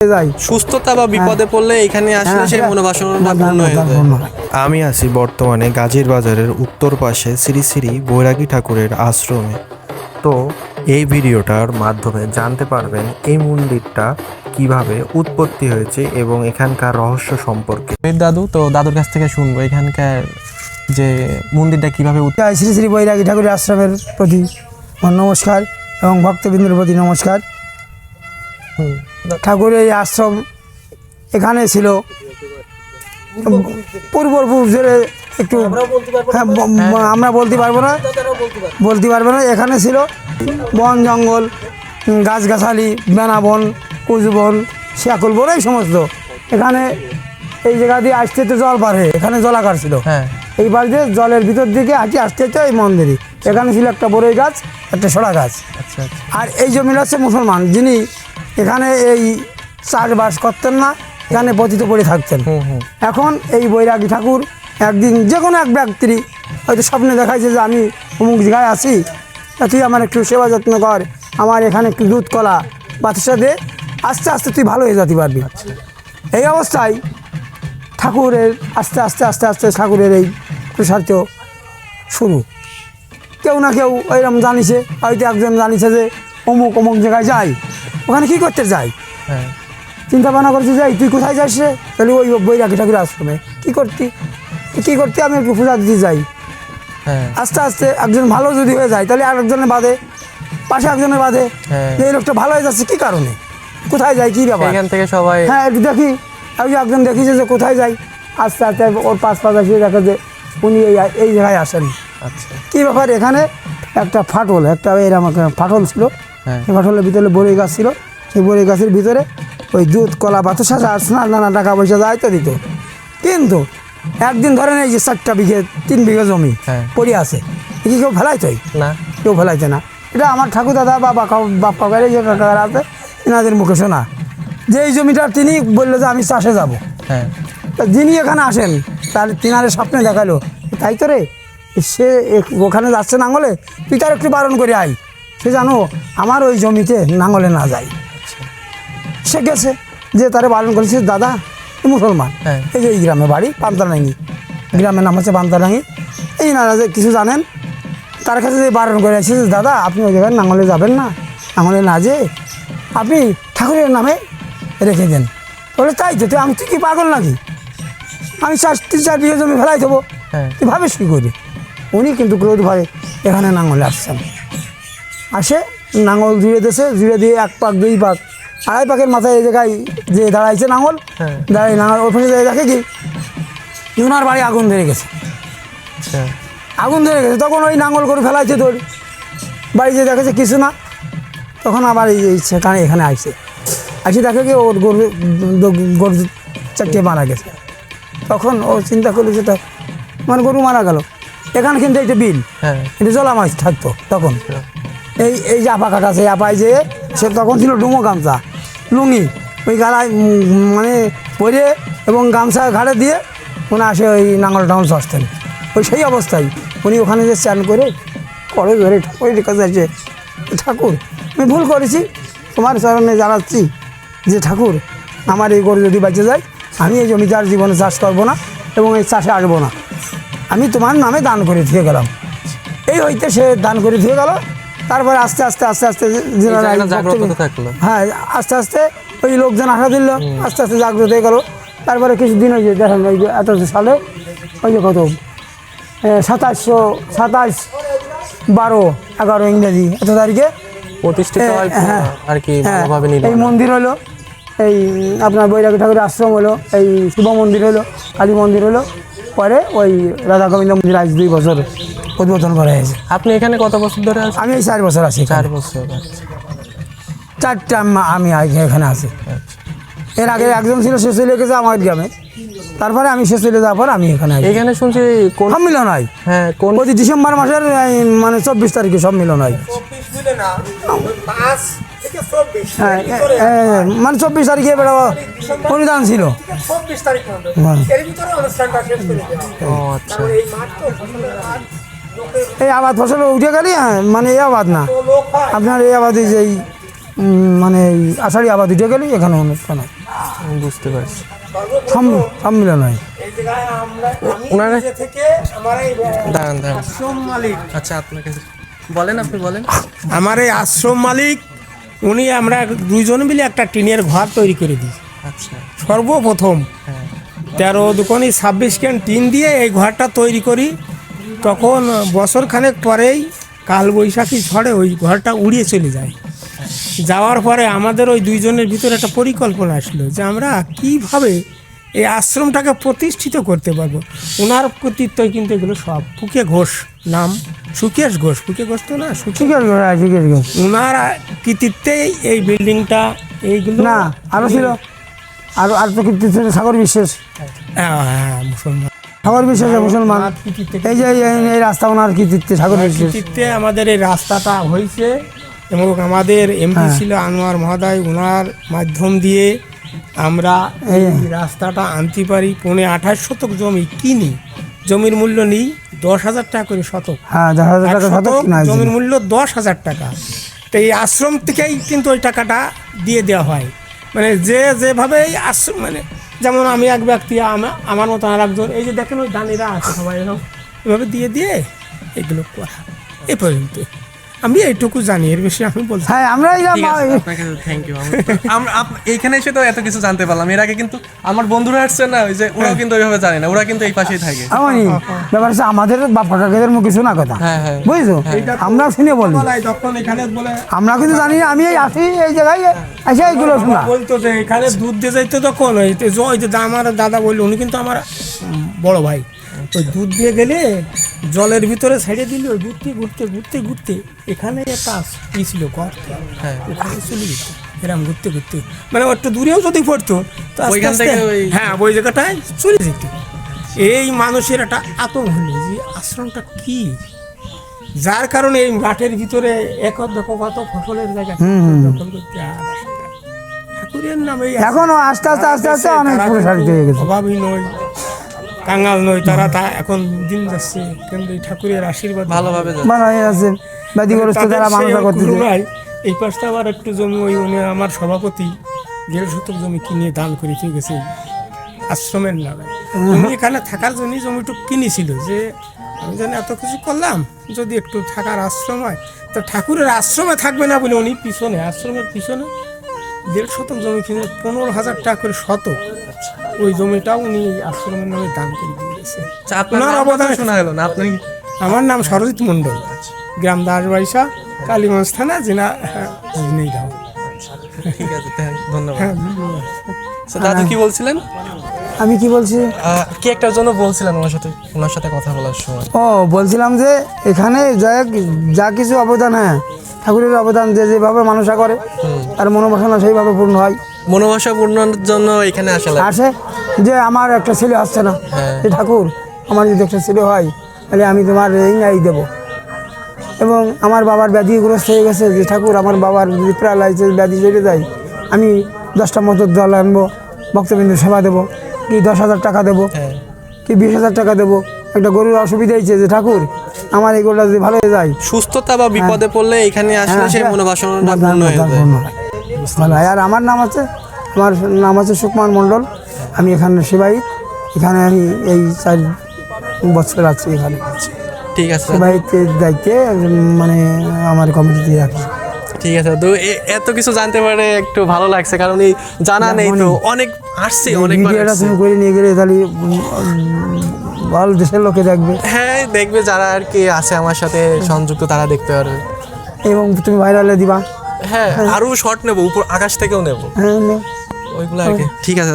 সুস্থতা বা বিপদে পড়লে এখানে আসলে সেই মনোবাসনাটা পূর্ণ হয়ে যায়। আমি আছি বর্তমানে গাজীর বাজারের উত্তর পাশে শ্রী শ্রী বৈরাগী ঠাকুরের আশ্রমে। তো এই ভিডিওটার মাধ্যমে জানতে পারবেন এই মন্দিরটা কিভাবে উৎপত্তি হয়েছে এবং এখানকার রহস্য সম্পর্কে। দাদু, তো দাদুর কাছ থেকে শুনবো এখানকার যে মন্দিরটা কিভাবে শ্রী শ্রী বৈরাগী ঠাকুরের আশ্রমের প্রতি নমস্কার এবং ভক্তবৃন্দের প্রতি নমস্কার। ঠাকুরের এই আশ্রম এখানে ছিল পূর্বপুরুষের একটু আমরা বলতে পারবো না এখানে ছিল বন জঙ্গল, গাছগাছালি, বেনাবন, কুচবন, শিয়াকুল বন, এই সমস্ত। এখানে এই জায়গা দিয়ে আসতে তো জল পার হয়ে এখানে জলাকার ছিল। এই পাশ দিয়ে জলের ভিতর দিকে আসতে হচ্ছে এই মন্দিরে। এখানে ছিল একটা বড়ই গাছ, একটা সরা গাছ। আর এই জমিটা হচ্ছে মুসলমান, যিনি এখানে এই চাষবাস করতেন না, এখানে পতিত পড়ে থাকতেন। এখন এই বৈরাগী ঠাকুর একদিন যে কোনো এক ব্যক্তি হয়তো স্বপ্নে দেখাইছে যে আমি অমুক জায়গায় আছি, তুই আমার একটু সেবা যত্ন কর, আমার এখানে একটু দুধ কলা বাতাসা দে, আস্তে আস্তে তুই ভালো হয়ে যেতে পারবি। এই অবস্থায় ঠাকুরের আস্তে আস্তে আস্তে আস্তে ঠাকুরের এই প্রসারিত শুরু। কেউ না কেউ ওইরকম জানিছে, হয়তো একজন জানিছে যে অমুক অমুক জায়গায় যাই, ওখানে কী করতে যাই, চিন্তা ভাবনা করতে যাই, তুই কোথায় যাস রে? তাহলে ওই বৈরাগী ঠাকুরের আশ্রমে। কী করতে আমি একটু পূজা দিতে যাই। আস্তে আস্তে একজন ভালো যদি হয়ে যায়, তাহলে আরেকজনের বাদে, পাশে একজনের বাদে, এই লোকটা ভালো হয়ে যাচ্ছে কী কারণে, কোথায় যায়, কী ব্যাপার, এখান থেকে সবাই একটু দেখি। আমি একজন দেখিছে যে কোথায় যাই, আস্তে আস্তে ওর পাশ আসিয়ে দেখে যে উনি এই জায়গায় আসেন। কী ব্যাপার, এখানে একটা ফাটল, একটা এরকম ফাটল ছিল, এই ফাটলের ভিতরে বড়ই গাছ ছিল। সেই বড়ই গাছের ভিতরে ওই দুধ কলা বাতাসা নানা টাকা পয়সা যাইতে দিত। কিন্তু একদিন ধরেন এই যে 4 বিঘে 3 বিঘে জমি পড়ে আছে, কি কেউ ফেলাইতই না, কেউ ফেলাইছে না। এটা আমার ঠাকুর দাদা বা বাপ কাকারে যে কাকারা আছে এনাদের মুখে শোনা, যে এই জমিটা তিনি বললো যে আমি চাষে যাব। যিনি এখানে আসেন তার তিনারে স্বপ্নে দেখালো, তাই তো রে, সে ওখানে যাচ্ছে নাঙ্গলে, তুই তার একটু বারণ করে আয়, সে জানো আমার ওই জমিতে নাঙ্গলে না যায়। সে গেছে, যে তারে বারণ করেছে, দাদা মুসলমান, এই যে এই গ্রামে বাড়ি পান্তারাঙ্গি, গ্রামের নাম হচ্ছে পান্তারাঙ্গি। এই না কিছু জানেন, তার কাছে যে বারণ করে আসছে, দাদা আপনি ওই জায়গায় নাঙ্গলে যাবেন না, নাঙ্গলে না যে আপনি ঠাকুরের নামে রেখে দেন। বলে তাই তো, আমি তুই কি পাগল নাকি, আমি 3-4 বিঘে জমি ফেলাই দেবো, তুই ভাবিস কী করি। উনি কিন্তু ক্রোধ ভয়ে এখানে নাঙ্গলে আসছেন। আসে নাঙ্গল জুড়ে দিয়ে 1 পাক 2 পাক 2.5 পাকের মাথায় এই জায়গায় যে দাঁড়াইছে নাঙ্গল, দাঁড়াই নাঙ্গল ওখানে দেখে কি ওনার বাড়ি আগুন ধরে গেছে। তখন ওই নাঙ্গল করে ফেলাইছে, তোর বাড়ি যে দেখেছে কিছু না, তখন আবার সেখানে এখানে আসে দেখে কি ওর গরু 4টে মারা গেছে। তখন ও চিন্তা করলো যেটা মানে গরু মারা গেল, এখানে কিন্তু একটা বিল, এটা জলা মাছ থাকতো তখন। এই যে আপা কাটা আছে, আপায় যে সে তখন ছিল ডুমো গামছা লুঙ্গি, ওই গালায় মানে পরে এবং গামছা ঘাড়ে দিয়ে উনি আসে ওই নাঙ্গল টাঙ্গল চষতেন। ওই সেই অবস্থায় উনি ওখানে যে স্নান করে পরে ধরে ঠাকুরের কাছে আছে, ঠাকুর আমি ভুল করেছি, তোমার চরণে জানাচ্ছি যে ঠাকুর আমার এই গরু যদি বেঁচে যায়, আমি এই জমিতে আর জীবনে চাষ করবো না এবং এই চাষে আসবো না, আমি তোমার নামে দান করে দিয়ে গেলাম। এই হইতে সে দান করে দিয়ে গেল। তারপরে আস্তে আস্তে হ্যাঁ আস্তে আস্তে ওই লোকজন আসা দিল, আস্তে আস্তে জাগ্রত হয়ে গেল। তারপরে কিছুদিন ওই যে দেখেন ওই যে 1800 সালে ওই যে কত 27/12/11 ইংরেজি এত তারিখে প্রতিষ্ঠিত হয় আর কি, এই মন্দির হলো, এই আপনার বৈরাগী ঠাকুরের আশ্রম হলো, এই শিব মন্দির হলো, কালী মন্দির হলো। পরে ওই রাধা গোবিন্দ মন্দির আজ 2 বছর উদ্বোধন করা হয়েছে। আপনি এখানে কত বছর ধরে আছেন? আমি এই 4 বছর আছি। 4 বছর। 4টা আমি এখানে আছি। এর আগে একজন ছিল, সে চলে গেছে আমার গ্রামে, তারপরে আমি সে চলে যাওয়ার পর আমি এখানে শুনছি সম্মিলন হয়। প্রতি ডিসেম্বর মাসের মানে 24 তারিখে সম্মিলন হয়। মানে 24 তারিখে অনুদান ছিল। এই আবাদ ফসল উঠে গেলে মানে এই আবাদ না, আপনার এই আবাদে যেই মানে এই আষাঢ়ি আবার দুটো গেলে এখানে অনুষ্ঠান হয়, আমি বুঝতে পারছি। সম্মিলন হয়। ওনারা থেকে আমার এই দাঁড়ান দাঁড়ান, আশ্রম মালিক, আচ্ছা আপনাকে বলেন, আপনি বলেন। আমার এই আশ্রম মালিক উনি আমরা দুইজন মিলে একটা টিনের ঘর তৈরি করে দিই আচ্ছা, সর্বপ্রথম। হ্যাঁ 13 ক্যান টিন দিয়ে এই ঘরটা তৈরি করি। তখন বছরখানেক পরেই কালবৈশাখী ঝড়ে ওই ঘরটা উড়িয়ে চলে যায়। যাওয়ার পরে আমাদের ওই দুইজনের ভিতরে একটা পরিকল্পনা আসলো যে আমরা কিভাবে এই আশ্রমটাকে প্রতিষ্ঠিত করতে পারবো। ওনার কর্তৃত্বই কিন্তু এগুলো সব। ফুকে ঘোষ নাম, সুকেশ ঘোষ, ফুকে ঘোষ তো না, ঠিক আছে, ঠিক আছে। ওনার কৃতিত্বেই এই বিল্ডিংটা এইগুলো না আরও ছিল, আর তো কীর্তি ছিল সাগর বিশ্বাস, মুসলমান সাগর বিশ্বাস মুসলমান। ওনার কৃতিত্বে এই যে এই রাস্তা ওনার কীর্তিত্বে সাগর বিশ্বাস। কৃতিত্বে আমাদের এই রাস্তাটা হয়েছে এবং আমাদের এমপি ছিল আনোয়ার মহোদয়, ওনার মাধ্যম দিয়ে আমরা এই রাস্তাটা আনতে পারি। 28 শতক জমি কিনি, জমির মূল্য নেই 10,000 টাকা করে শতক। হ্যাঁ 10,000 টাকা এক শতক শতক কিনা হয়েছিল। জমির মূল্য 10,000 টাকা। তো এই আশ্রম থেকেই কিন্তু ওই টাকাটা দিয়ে দেওয়া হয়। মানে যেভাবে আশ্রম, মানে যেমন আমি এক ব্যক্তি, আমার মতো আর একজন, এই যে দেখেন ওই দানিরা আছে সবাই এরকম এভাবে দিয়ে এগুলো করা। এ পর্যন্ত আমি এইটুকু জানি, এর বেশি আমি বলছি। হ্যাঁ আমরা এই ঠিক আছে, আপনাকে থ্যাংক ইউ। আমরা এইখানে এসে তো এত কিছু জানতে পারলাম। এর আগে কিন্তু আমার বন্ধুরা আসছে না, ওই যে ওরাও কিন্তু ওইভাবে জানে না, ওরা কিন্তু এই পাশেই থাকে। আমি ব্যাপার হচ্ছে আমাদের বাপ কাকাদের মুখে শোনা কথা, হ্যাঁ হ্যাঁ, বুঝছো, আমরা শুনে বলি, তখন এখানে বলে আমরা কিন্তু জানি না। আমি এই আসি এই জায়গায় এসে এইগুলো শোনা। বলতো যে এখানে দুধ দিয়ে যাইতো তখন ওই যে আমার দাদা বললো, উনি কিন্তু আমার বড় ভাই। ওই দুধ দিয়ে গেলে জলের ভিতরে ছেড়ে দিলে ওই ঘুরতে এখানে একটা ই ছিল ঘর, হ্যাঁ ওখানে চলে যেত এরকম ঘুরতে, মানে একটু দূরেও যদি পড়তো তো আস্তে ওইখান আস্তে, থেকে হ্যাঁ ওই জায়গাটায় চলে যেত। এই মানুষের একটা আতঙ্ক হলো যে আশ্রমটা কি, যার কারণে এই মাঠের ভিতরে একর দেখো কত ফসলের জায়গা দখল করতে আর আসে না। ঠাকুরের নামে এখনো আস্তে আস্তে অনেক প্রসারিত হয়ে গেছে। অভাবী নয়, কাঙ্গাল নয়, তারা এখন দিন যাচ্ছে, কিন্তু এই ঠাকুরের আশীর্বাদ ভালোভাবে যাচ্ছে। মানে আছে ব্যাধিগ্রস্ত যারা মানুষ করতেছে। এই পাশটা আবার একটু জমি ওই উনি আমার সভাপতি 1.5 শতক জমি কিনে দান করে দিয়ে গেছে আশ্রমের নামে। উনি এখানে থাকার জন্য জমিটুকু কিনেছিল, যে আমি জানি এত কিছু করলাম, যদি একটু থাকার আশ্রম হয় তো ঠাকুরের আশ্রমে থাকবে না বলে উনি পিছনে, আশ্রমের পিছনে 1.5 শতক জমি কিনে 15,000 টাকা করে শতক, ওই জমিটাও উনি আশ্রমের নামে দান করে দিয়ে গেছে। আপনার অবদান শোনা হলো না। আপনি, আমার নাম সরজিৎ মণ্ডল, গ্রাম দাসবাড়িসা, কালীগঞ্জ থানা, জেলা ঝিনাইদহ। ঠিক আছে, ধন্যবাদ। দাদু কি বলছিলেন? আমি কি বলছি, কি একটার জন্য বলছিলেন ওনার সাথে কথা বলার সময়? ও বলছিলাম যে এখানে যা কিছু অবদান, হ্যাঁ ঠাকুরের অবদান যেভাবে মানুষরা করে আর মনোবাসনা সেইভাবে পূর্ণ হয়। মনোভাষা পূর্ণর জন্য এখানে আসে যে আমার একটা ছেলে আসছে না, যে ঠাকুর আমার যদি একটা ছেলে হয় তাহলে আমি তোমার এই নাই দেবো। এবং আমার বাবার ব্যাধিগ্রস্ত হয়ে গেছে, যে ঠাকুর আমার বাবার যদি প্যারালাইসিস ব্যাধি চলে যায়, আমি 10টা মতর জল আনবো, ভক্তবৃন্দ সেবা দেবো, কি 10,000 টাকা দেবো, কি 20,000 টাকা দেবো। একটা গরুর অসুবিধা হয়েছে, যে ঠাকুর আমার এই গরুটা যদি ভালো হয়ে যায়, সুস্থতা বা বিপদে পড়লে এখানে আসলে সেই মনোবাসনাটা পূর্ণ হয়ে যায়। ভালো হয়। আর আমার নাম আছে সুকুমার মণ্ডল, আমি এখানে সেবায়িত। এখানে আমি এই 4 বছর আছি এখানে ঠিক আছে, সেবায়িতের দায়িত্বে, মানে আমার কমিটিতে রাখি। ঠিক আছে। তো এত কিছু জানতে পারে একটু ভালো লাগছে, কারণ এই জানা নেই তো, অনেক আসছে, অনেকবার ভিডিওটা আসছে। তুমি করে নিয়ে গেলে তাহলে ভালো দেশের লোকে দেখবে, হ্যাঁ দেখবে, যারা আর কি আছে আমার সাথে সংযুক্ত তারা দেখতে পারবে। এবং তুমি ভাইরালে দিবা। হ্যাঁ আরো শর্ট নেবো, উপর আকাশ থেকেও নেবো, হ্যাঁ ওইগুলো আর কি। ঠিক আছে।